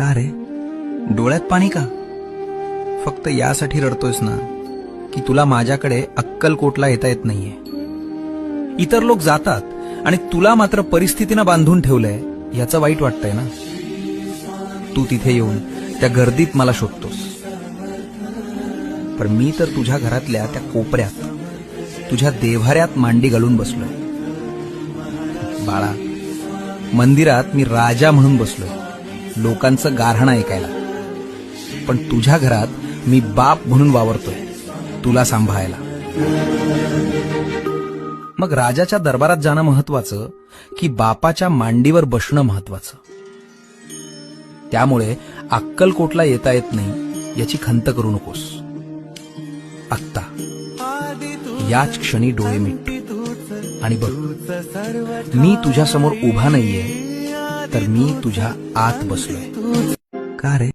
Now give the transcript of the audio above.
का रे, डोळ्यात पाणी का? फक्त यासाठी रडतोयस ना की तुला माझ्याकडे अक्कलकोटला येता येत नाहीये. इतर लोक जातात आणि तुला मात्र परिस्थितीनं बांधून ठेवलंय याचं वाईट वाटतंय ना. तू तिथे येऊन त्या गर्दीत मला शोधतोस, पण मी तर तुझ्या घरातल्या त्या कोपऱ्यात तुझ्या देव्हाऱ्यात मांडी घालून बसलोय. बाळा, मंदिरात मी राजा म्हणून बसलोय, लोकांचं गाऱ्हाणं ऐकायला. पण तुझ्या घरात मी बाप म्हणून वावरतोय, तुला सांभाळायला. मग राजाच्या दरबारात जाणं महत्वाचं की बापाच्या मांडीवर बसणं महत्वाचं? त्यामुळे अक्कलकोटला येता येत नाही याची खंत करू नकोस. आत्ता याच क्षणी डोळे मिट आणि बघ, मी तुझ्या समोर उभा नाहीये, तर मी तुझ्या आत बसलोय. का रे?